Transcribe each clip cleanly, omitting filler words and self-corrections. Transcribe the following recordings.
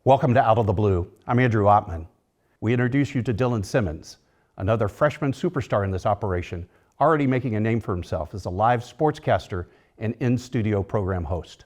Welcome to Out of the Blue. I'm Andrew Ottman. We introduce you to Dylan Simmons, another freshman superstar in this operation, already making a name for himself as a live sportscaster and in-studio program host.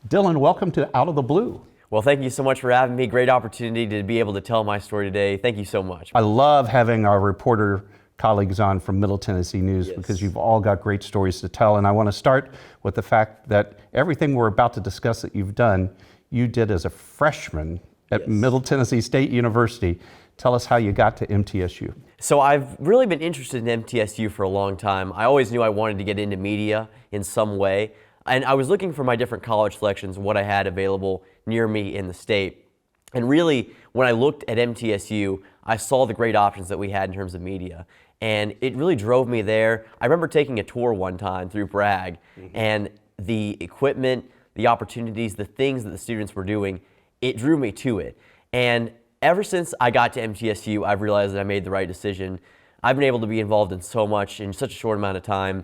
Dylan, welcome to Out of the Blue. Well, thank you so much for having me. Great opportunity to be able to tell my story today. Thank you so much. I love having our reporter colleagues on from Middle Tennessee News because you've all got great stories to tell. And I want to start with the fact that everything we're about to discuss that you've done, you did as a freshman at Middle Tennessee State University. Tell us how you got to MTSU. So I've really been interested in MTSU for a long time. I always knew I wanted to get into media in some way. And I was looking for my different college selections, what I had available near me in the state. And really, when I looked at MTSU, I saw the great options that we had in terms of media. And it really drove me there. I remember taking a tour one time through Bragg, and the equipment, the opportunities, the things that the students were doing, it drew me to it. And ever since I got to MTSU, I've realized that I made the right decision. I've been able to be involved in so much in such a short amount of time.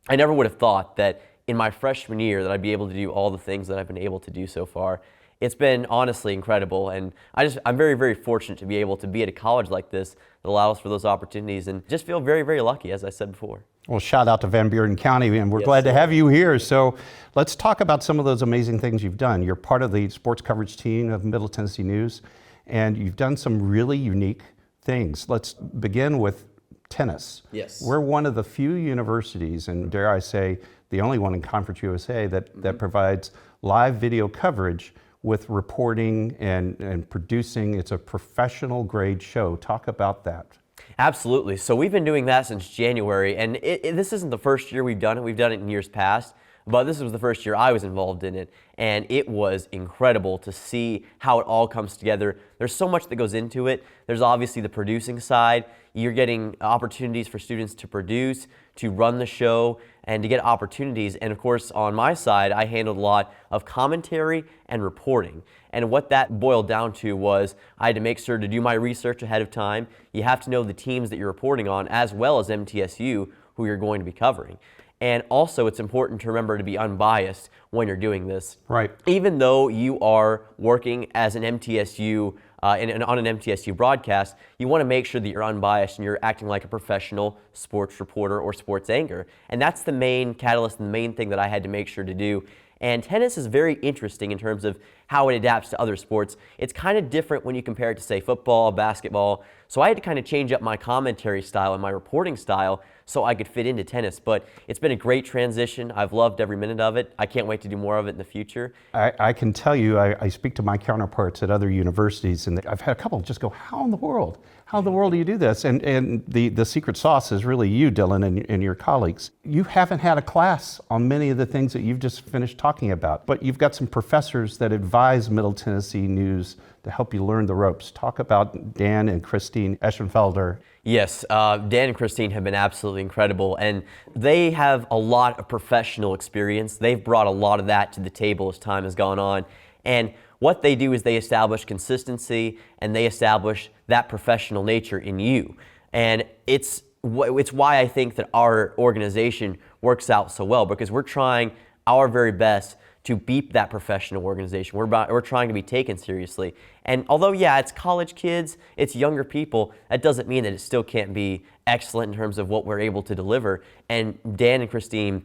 I never would have thought that in my freshman year that I'd be able to do all the things that I've been able to do so far. It's been honestly incredible, and I'm very, very fortunate to be able to be at a college like this that allows for those opportunities, and just feel very, very lucky, as I said before. Well, shout out to Van Buren County, and we're glad to have you here. So let's talk about some of those amazing things you've done. You're part of the sports coverage team of Middle Tennessee News, and you've done some really unique things. Let's begin with tennis. Yes. We're one of the few universities, and dare I say, the only one in Conference USA that provides live video coverage with reporting and producing. It's a professional grade show. Talk about that. Absolutely. So we've been doing that since January, and this isn't the first year we've done it. We've done it in years past, but this was the first year I was involved in it, and it was incredible to see how it all comes together. There's so much that goes into it. There's obviously the producing side. You're getting opportunities for students to produce, to run the show, and to get opportunities. And of course, on my side, I handled a lot of commentary and reporting. And what that boiled down to was I had to make sure to do my research ahead of time. You have to know the teams that you're reporting on, as well as MTSU, who you're going to be covering. And also, it's important to remember to be unbiased when you're doing this. Right. Even though you are working as an MTSU, on an MTSU broadcast, you want to make sure that you're unbiased and you're acting like a professional sports reporter or sports anchor. And that's the main catalyst and the main thing that I had to make sure to do. And tennis is very interesting in terms of how it adapts to other sports. It's kind of different when you compare it to, say, football, basketball. So I had to kind of change up my commentary style and my reporting style so I could fit into tennis. But it's been a great transition. I've loved every minute of it. I can't wait to do more of it in the future. I can tell you, I speak to my counterparts at other universities, and I've had a couple just go, how in the world? How in the world do you do this? And the secret sauce is really you, Dylan, and your colleagues. You haven't had a class on many of the things that you've just finished talking about, but you've got some professors that advise Middle Tennessee News to help you learn the ropes. Talk about Dan and Christine Eschenfelder. Yes, Dan and Christine have been absolutely incredible, and they have a lot of professional experience. They've brought a lot of that to the table as time has gone on. And what they do is they establish consistency, and they establish that professional nature in you. And it's why I think that our organization works out so well, because we're trying our very best to beat that professional organization. We're trying to be taken seriously. And although, yeah, it's college kids, it's younger people, that doesn't mean that it still can't be excellent in terms of what we're able to deliver. And Dan and Christine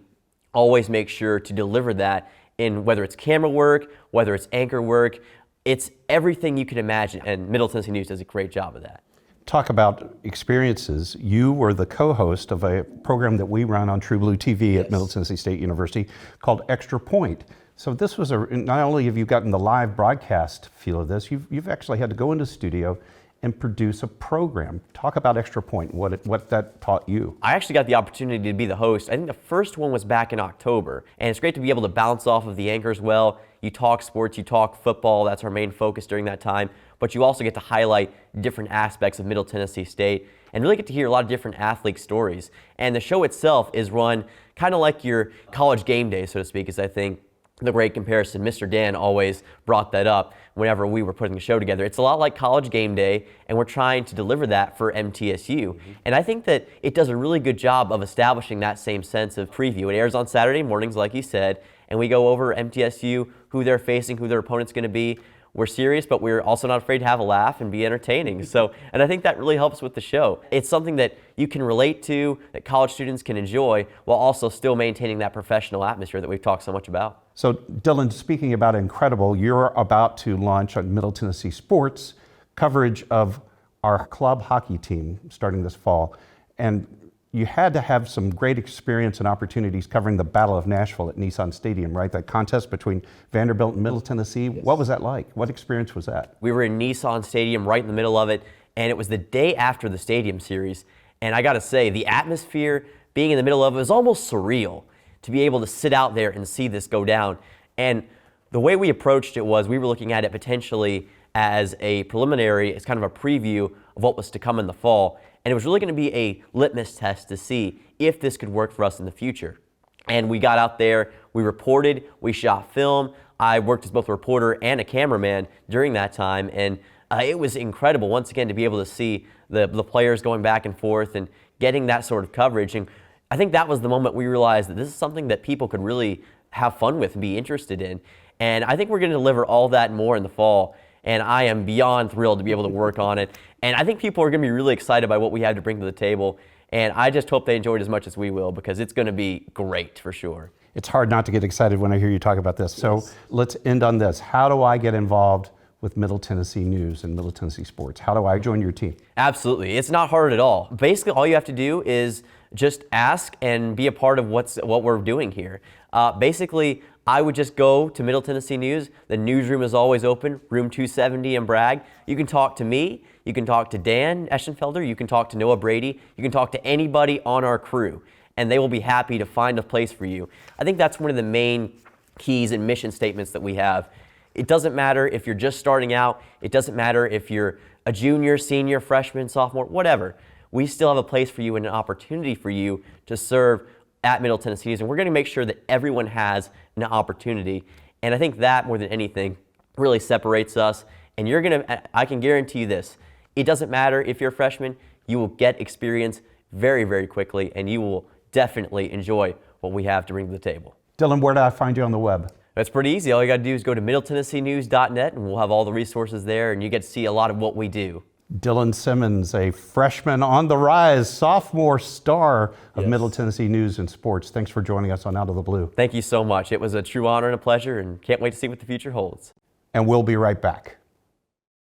always make sure to deliver that in whether it's camera work, whether it's anchor work, it's everything you can imagine. And Middle Tennessee News does a great job of that. Talk about experiences. You were the co-host of a program that we run on True Blue TV at Middle Tennessee State University called Extra Point. So this was not only have you gotten the live broadcast feel of this, you've actually had to go into studio and produce a program. Talk about Extra Point, what that taught you. I actually got the opportunity to be the host. I think the first one was back in October, and it's great to be able to bounce off of the anchors well. You talk sports, you talk football, that's our main focus during that time, but you also get to highlight different aspects of Middle Tennessee State and really get to hear a lot of different athlete stories. And the show itself is run kind of like your college game day, so to speak, as I think the great comparison. Mr. Dan always brought that up whenever we were putting the show together. It's a lot like college game day, and we're trying to deliver that for MTSU. And I think that it does a really good job of establishing that same sense of preview. It airs on Saturday mornings, like you said, and we go over MTSU, who they're facing, who their opponent's going to be. we're serious, but we're also not afraid to have a laugh and be entertaining. So, and I think that really helps with the show. It's something that you can relate to, that college students can enjoy, while also still maintaining that professional atmosphere that we've talked so much about. So Dylan, speaking about incredible, you're about to launch on Middle Tennessee Sports coverage of our club hockey team starting this fall. And you had to have some great experience and opportunities covering the Battle of Nashville at Nissan Stadium, right? That contest between Vanderbilt and Middle Tennessee. Yes. What was that like? What experience was that? We were in Nissan Stadium right in the middle of it, and it was the day after the Stadium Series. And I gotta say, the atmosphere being in the middle of it was almost surreal to be able to sit out there and see this go down. And the way we approached it was we were looking at it potentially as a preliminary, as kind of a preview of what was to come in the fall. And it was really going to be a litmus test to see if this could work for us in the future. And we got out there, we reported, we shot film. I worked as both a reporter and a cameraman during that time. And it was incredible, once again, to be able to see the players going back and forth and getting that sort of coverage. And I think that was the moment we realized that this is something that people could really have fun with and be interested in. And I think we're going to deliver all that and more in the fall. And I am beyond thrilled to be able to work on it. And I think people are going to be really excited by what we have to bring to the table. And I just hope they enjoy it as much as we will, because it's going to be great for sure. It's hard not to get excited when I hear you talk about this. So let's end on this. How do I get involved with Middle Tennessee News and Middle Tennessee Sports? How do I join your team? Absolutely. It's not hard at all. Basically, all you have to do is just ask and be a part of what we're doing here. Basically, I would just go to Middle Tennessee News. The newsroom is always open, room 270 in Bragg. You can talk to me, you can talk to Dan Eschenfelder, you can talk to Noah Brady, you can talk to anybody on our crew, and they will be happy to find a place for you. I think that's one of the main keys and mission statements that we have. It doesn't matter if you're just starting out, it doesn't matter if you're a junior, senior, freshman, sophomore, whatever. We still have a place for you and an opportunity for you to serve at Middle Tennessee News, and we're going to make sure that everyone has an opportunity. And I think that, more than anything, really separates us. And I can guarantee you this, it doesn't matter if you're a freshman, you will get experience very, very quickly, and you will definitely enjoy what we have to bring to the table. Dylan, where do I find you on the web? That's pretty easy. All you got to do is go to middletennesseenews.net, and we'll have all the resources there, and you get to see a lot of what we do. Dylan Simmons, a freshman on the rise, sophomore star of Middle Tennessee News and Sports. Thanks for joining us on Out of the Blue. Thank you so much. It was a true honor and a pleasure, and can't wait to see what the future holds. And we'll be right back.